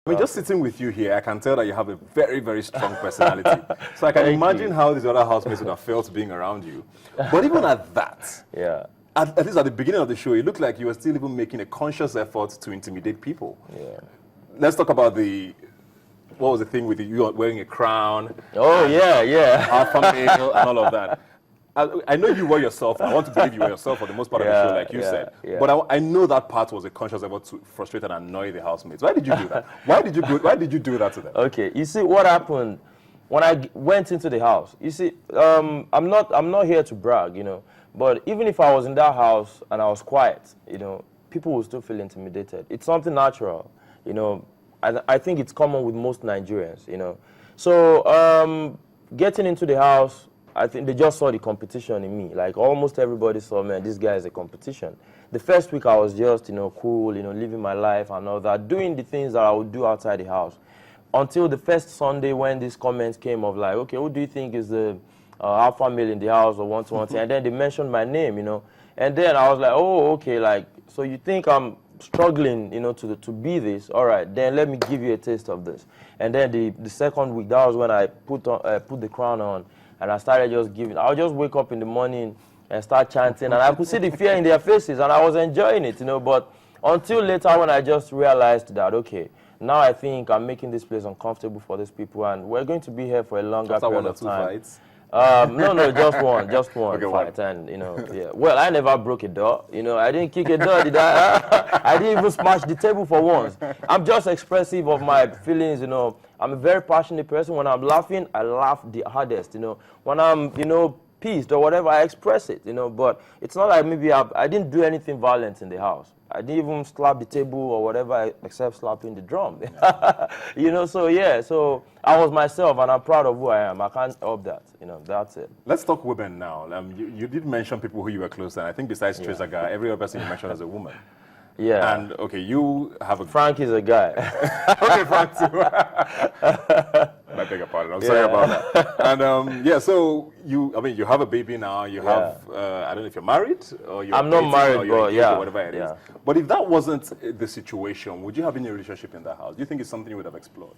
I mean, just sitting with you here, I can tell that you have a very, very strong personality. So I can imagine how these other housemates would have felt being around you. But even at that, at least at the beginning of the show, it looked like you were still even making a conscious effort to intimidate people. Yeah. Let's talk about what was the thing with you wearing a crown? Oh, yeah. Alpha male and all of that. I know you were yourself. I want to believe you were yourself for the most part of the show, like you said. Yeah. But I know that part was a conscious effort to frustrate and annoy the housemates. Why did you do that? Why did you do that to them? Okay, you see what happened when I went into the house. You see, I'm not here to brag, you know. But even if I was in that house and I was quiet, you know, people would still feel intimidated. It's something natural, you know. I think it's common with most Nigerians, you know. So getting into the house, I think they just saw the competition in me. Like almost everybody saw, man, this guy is a competition. The first week I was just, you know, cool, you know, living my life and all that, doing the things that I would do outside the house. Until the first Sunday when these comments came of like, okay, who do you think is the alpha male in the house or one-to-one? And then they mentioned my name, you know. And then I was like, oh, okay, like, so you think I'm struggling, you know, to be this? All right, then let me give you a taste of this. And then the second week, that was when I put the crown on. And I started just giving. I would just wake up in the morning and start chanting, and I could see the fear in their faces, and I was enjoying it, you know. But until later, when I just realized that, okay, now I think I'm making this place uncomfortable for these people, and we're going to be here for a longer period of time. Fights? No, just one okay, fight, and you know, yeah. Well, I never broke a door, you know. I didn't kick a door, did I? I didn't even smash the table for once. I'm just expressive of my feelings, you know. I'm a very passionate person. When I'm laughing, I laugh the hardest, you know. When I'm, you know, pissed or whatever, I express it, you know. But it's not like maybe I didn't do anything violent in the house. I didn't even slap the table or whatever except slapping the drum. You know, so yeah, so I was myself and I'm proud of who I am. I can't help that, you know, that's it. Let's talk women now. You did mention people who you were close to, and I think besides Trezaga, every other person you mentioned is a woman. Yeah. And okay, you have a... Frank is a guy. Okay, Frank too. I beg your pardon. I'm sorry about that. And yeah, so you have a baby now. You have, I don't know if you're married or you're I'm not married, or you're but engaged or whatever it is. But if that wasn't the situation, would you have been in a relationship in that house? Do you think it's something you would have explored?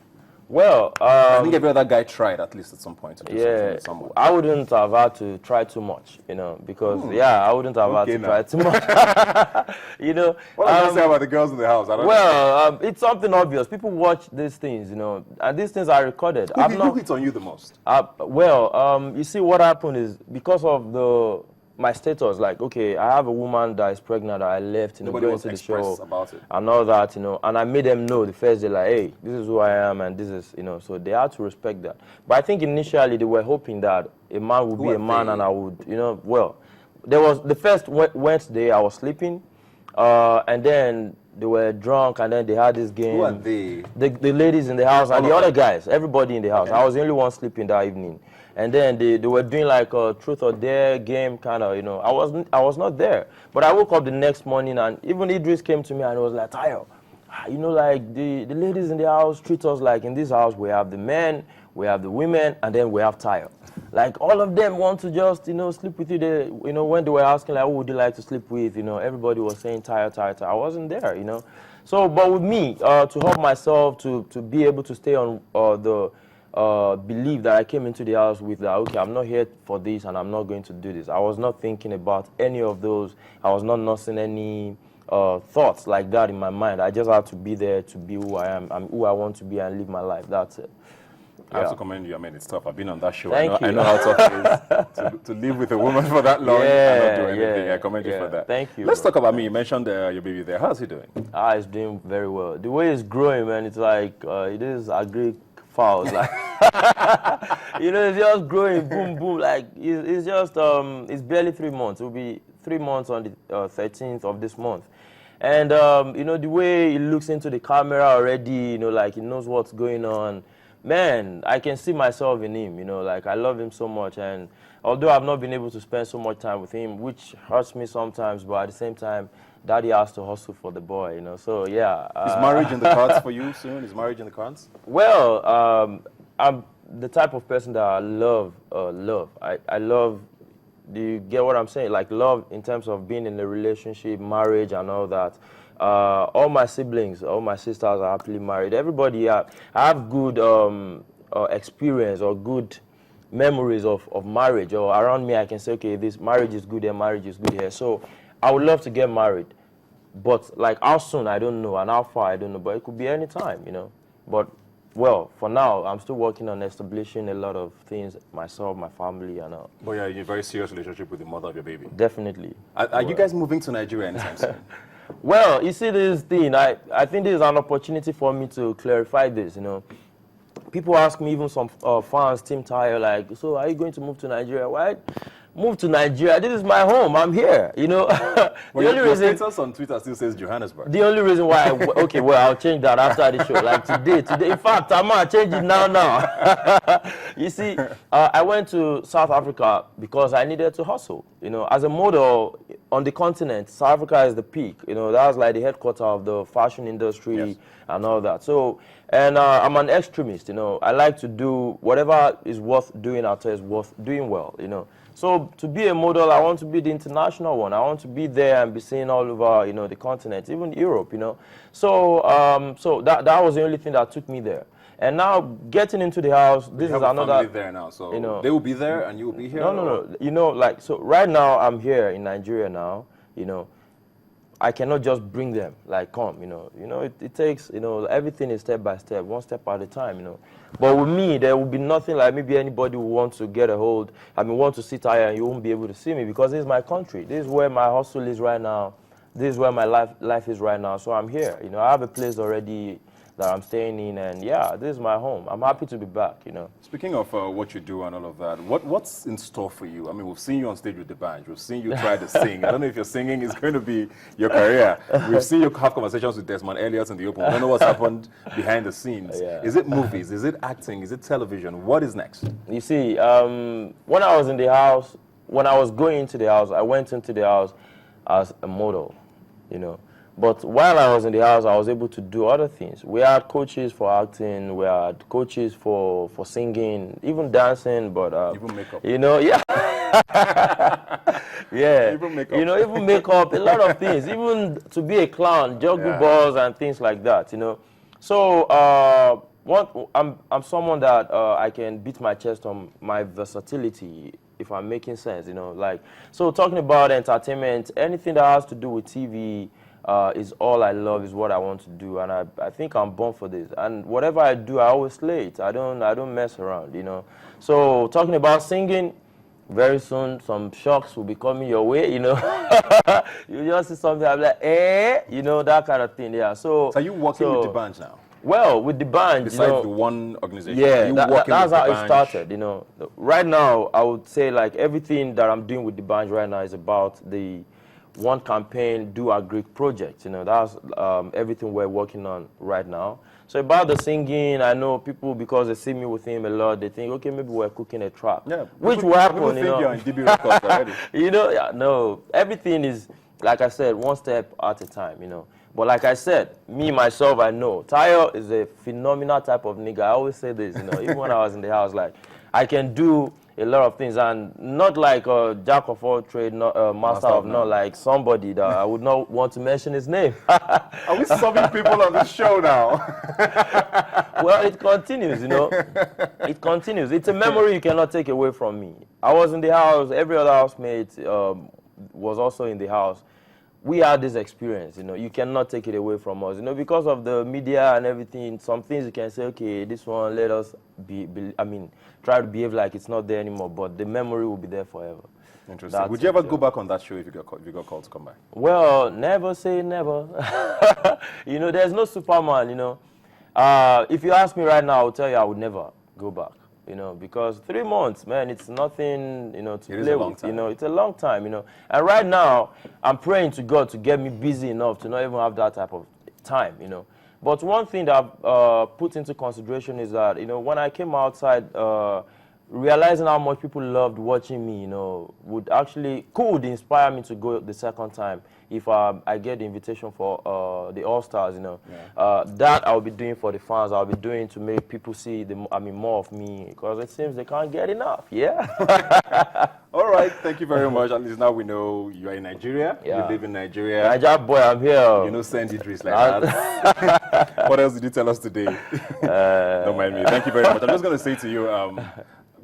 Well, I think every other guy tried at least at some point to do something with someone. I wouldn't have had to try too much, you know, because I wouldn't have had to try too much. You know. What am I say about the girls in the house? I don't know. It's something obvious. People watch these things, you know, and these things are recorded. Who hits on you the most? You see, what happened is because of my status, like, okay, I have a woman that is pregnant that I left, you know, going to the show about it. and all that, you know, and I made them know the first day, like, hey, this is who I am and this is, you know, so they had to respect that. But I think initially they were hoping that a man would be a man and I would, you know, well, there was the first Wednesday I was sleeping, and then they were drunk and then they had this game. Who are they? The ladies in the house and the other guys, everybody in the house. Okay. I was the only one sleeping that evening. And then they were doing like a truth or dare game kind of, you know. I was not there. But I woke up the next morning and even Idris came to me and was like, Tayo, you know, like the ladies in the house treat us like in this house we have the men, we have the women, and then we have Tayo. Like all of them want to just, you know, sleep with you. You know, when they were asking like, who would you like to sleep with? You know, everybody was saying Tayo. I wasn't there, you know. So, but with me, to help myself to be able to stay on the belief that I came into the house with that, okay, I'm not here for this and I'm not going to do this. I was not thinking about any of those. I was not nursing any thoughts like that in my mind. I just had to be there to be who I am. I'm who I want to be and live my life. That's it. I have to commend you. I mean, it's tough. I've been on that show. Thank you. I know how tough it is to live with a woman for that long and not do anything. I commend you for that. Thank you. Let's talk about me. You mentioned your baby there. How's he doing? He's doing very well. The way it's growing, man, it's like it is agri fouls. Like, you know, it's just growing, boom, boom. Like it's just it's barely 3 months. It will be 3 months on the 13th of this month. And you know, the way he looks into the camera already, you know, like he knows what's going on. Man, I can see myself in him, you know, like I love him so much. And although I've not been able to spend so much time with him, which hurts me sometimes, but at the same time, daddy has to hustle for the boy, you know, so yeah. Is marriage in the cards for you soon? Is marriage in the cards? Well, I'm the type of person that I love love. I love, do you get what I'm saying? Like love in terms of being in a relationship, marriage and all that. All my siblings, all my sisters are happily married. Everybody, I have good experience or good memories of marriage, or around me I can say, okay, this marriage is good here, marriage is good here. So I would love to get married, but like how soon I don't know, and how far I don't know, but it could be any time, you know. But well, for now I'm still working on establishing a lot of things, myself, my family, and But yeah, you're in a very serious relationship with the mother of your baby. Definitely. Are you guys moving to Nigeria anytime soon? Well, you see, this thing, I think this is an opportunity for me to clarify this, you know. People ask me, even some fans, Team Tire, like, so are you going to move to Nigeria? Why move to Nigeria? This is my home. I'm here, you know. The only reason, status on Twitter still says Johannesburg. The only reason why, okay, well, I'll change that after the show. Like today. In fact, I'm going to change it now. You see, I went to South Africa because I needed to hustle. You know, as a model on the continent, South Africa is the peak. You know, that was like the headquarters of the fashion industry. Yes. And all that. So, and I'm an extremist, you know. I like to do whatever is worth doing out there is worth doing well, you know. So to be a model, I want to be the international one. I want to be there and be seen all over, you know, the continent, even Europe, you know. So, so that was the only thing that took me there. And now getting into the house, this is another. Family there now, so you know, they will be there and you will be here. No. You know, like, so right now I'm here in Nigeria now, you know. I cannot just bring them, like, come, you know. It takes, you know, everything is step by step, one step at a time, you know. But with me, there will be nothing like maybe anybody who wants to get a hold, want to sit here and you won't be able to see me, because this is my country. This is where my hustle is right now. This is where my life is right now. So I'm here, you know. I have a place already that I'm staying in, and yeah, this is my home. I'm happy to be back, you know. Speaking of what you do and all of that, what's in store for you? I mean, we've seen you on stage with the band. We've seen you try to sing. I don't know if your singing is going to be your career. We've seen you have conversations with Desmond Elliott in the open. I don't know what's happened behind the scenes. Yeah. Is it movies? Is it acting? Is it television? What is next? You see, when I was in the house, when I was going into the house, I went into the house as a model, you know. But while I was in the house, I was able to do other things. We had coaches for acting, we had coaches for singing, even dancing, but... even makeup. You know, yeah. Yeah. Even makeup. You know, even makeup, a lot of things. Even to be a clown, juggle balls and things like that, you know. So, I'm someone that I can beat my chest on my versatility, if I'm making sense, you know. Like, so talking about entertainment, anything that has to do with TV, is all I love, is what I want to do, and I think I'm born for this. And whatever I do, I always slay it. I don't mess around, you know. So talking about singing, very soon some shocks will be coming your way, you know. You just see something, I'm like, you know, that kind of thing, yeah. So are you working with the band now? Well, with the band, besides you know, the one organization, yeah, that's how it started, you know. Right now, I would say like everything that I'm doing with the band right now is about the one campaign, Do a Greek project, you know. That's everything we're working on right now. So about the singing, I know people, because they see me with him a lot, they think, okay, maybe we're cooking a trap. Yeah, which will happen, you know. You're in DB Records already. You know, yeah, no, everything is, like I said, one step at a time, you know. But like I said, me, myself, I know. Tayo is a phenomenal type of nigga. I always say this, you know, even when I was in the house, like, I can do a lot of things, and not like a jack of all trades, master of none, like somebody that I would not want to mention his name. Are we subbing people on this show now? Well, it continues, you know. It continues. It's a memory you cannot take away from me. I was in the house, every other housemate was also in the house. We had this experience, you know. You cannot take it away from us, you know, because of the media and everything. Some things you can say, okay, this one, let us try to behave like it's not there anymore, but the memory will be there forever. Interesting. Would you ever go back on that show if you got called to come back? Well, never say never. You know, there's no Superman, you know. If you ask me right now, I'll tell you I would never go back. You know, because 3 months, man, it's nothing, you know, to play with. You know, it's a long time, you know. And right now, I'm praying to God to get me busy enough to not even have that type of time, you know. But one thing that I've put into consideration is that, you know, when I came outside realizing how much people loved watching me, could inspire me to go the second time if I get the invitation for the All-Stars, that I'll be doing for the fans. I'll be doing to make people see more of me, because it seems they can't get enough. Yeah. All right, thank you very much. At least now we know you are in Nigeria. Yeah. You live in Nigeria. Nigeria boy, I'm here. You know, send Idris like that. What else did you tell us today? Don't mind me. Thank you very much. I'm just going to say to you,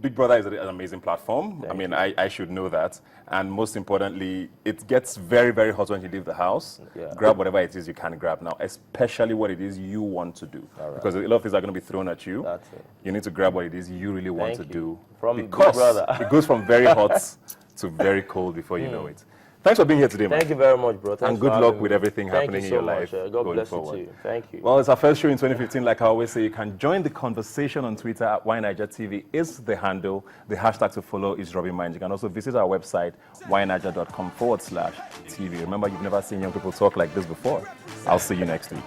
Big Brother is an amazing platform. I should know that. And most importantly, it gets very, very hot when you leave the house. Yeah. Grab whatever it is you can grab now, especially what it is you want to do. Right. Because a lot of things are going to be thrown at you. That's it. You need to grab what it is you really want to do. From Big Brother. It goes from very hot to very cold before you know it. Thanks for being here today, man. Thank you very much, bro. Thanks and good luck with everything happening in your life. God bless you too. Thank you. Well, it's our first show in 2015. Like I always say, you can join the conversation on Twitter at WhyNigerTV is the handle. The hashtag to follow is Rubbin Minds. You can also visit our website, whyniger.com/TV. Remember, you've never seen young people talk like this before. I'll see you next week.